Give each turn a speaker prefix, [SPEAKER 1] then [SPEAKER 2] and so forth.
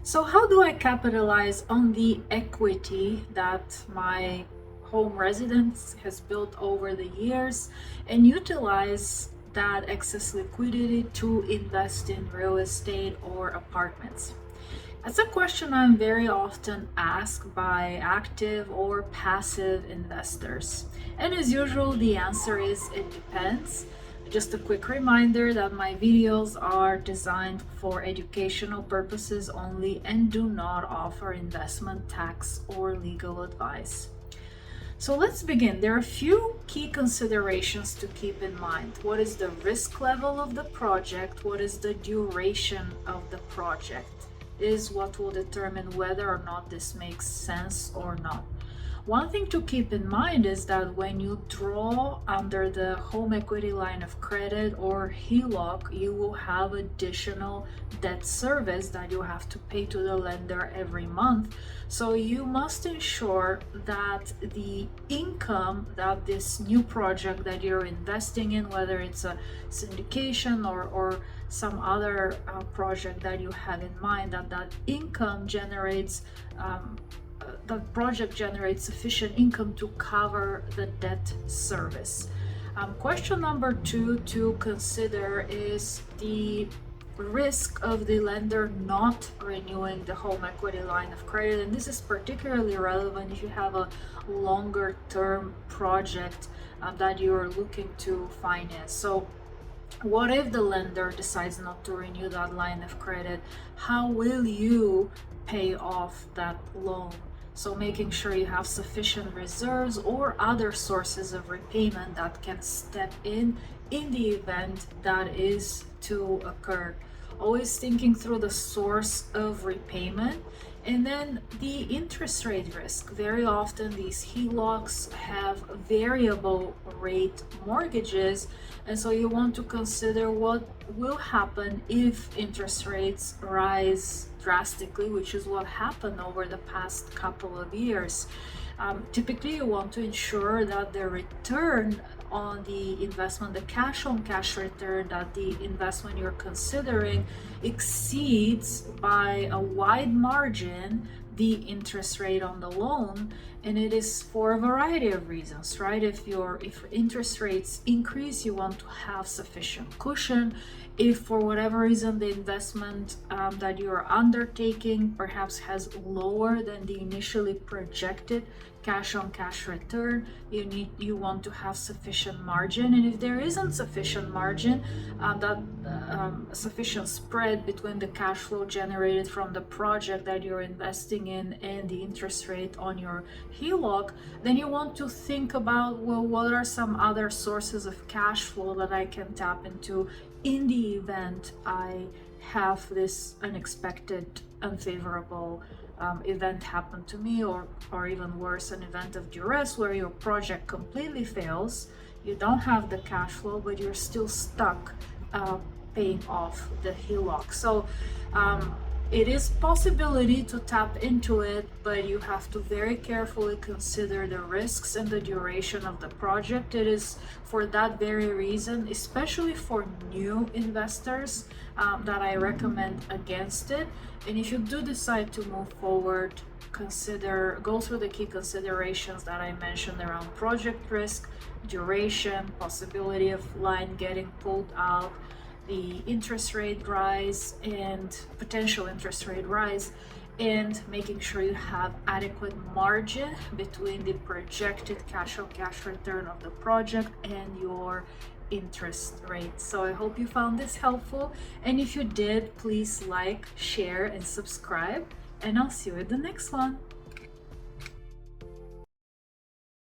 [SPEAKER 1] So how do I capitalize on the equity that my home residence has built over the years and utilize that excess liquidity to invest in real estate or apartments? That's a question I'm very often asked by active or passive investors. And as usual, the answer is it depends. Just a quick reminder that my videos are designed for educational purposes only and do not offer investment, tax, or legal advice. So let's begin. There are a few key considerations to keep in mind. What is the risk level of the project? What is the duration of the project? Is what will determine whether or not this makes sense or not. One thing to keep in mind is that when you draw under the home equity line of credit or HELOC, you will have additional debt service that you have to pay to the lender every month. So you must ensure that the income that this new project that you're investing in, whether it's a syndication or some other project that you have in mind, that income generates the project generates sufficient income to cover the debt service. Question number two to consider is the risk of the lender not renewing the home equity line of credit. And this is particularly relevant if you have a longer term project that you're looking to finance. So what if the lender decides not to renew that line of credit? How will you pay off that loan? So making sure you have sufficient reserves or other sources of repayment that can step in the event that is to occur. Always thinking through the source of repayment. And then the interest rate risk. Very often these HELOCs have variable rate mortgages, and so you want to consider what will happen if interest rates rise drastically, which is what happened over the past couple of years. Typically, you want to ensure that the return on the investment, the cash on cash return that the investment you're considering exceeds by a wide margin the interest rate on the loan. And it is for a variety of reasons, right? If interest rates increase, you want to have sufficient cushion. If for whatever reason the investment that you are undertaking perhaps has lower than the initially projected cash on cash return, you want to have sufficient margin. And if there isn't sufficient margin, sufficient spread between the cash flow generated from the project that you're investing in and the interest rate on your HELOC, then you want to think about, well, what are some other sources of cash flow that I can tap into in the event I have this unexpected, unfavorable event happen to me, or even worse, an event of duress where your project completely fails. You don't have the cash flow, but you're still stuck paying off the HELOC. So it is possibility to tap into it, but you have to very carefully consider the risks and the duration of the project. It is for that very reason, especially for new investors, that I recommend against it. And if you do decide to move forward, go through the key considerations that I mentioned around project risk, duration, possibility of line getting pulled out, the interest rate rise and potential interest rate rise, and making sure you have adequate margin between the projected cash on cash return of the project and your interest rate. So I hope you found this helpful, and if you did, please like, share, and subscribe, and I'll see you at the next one.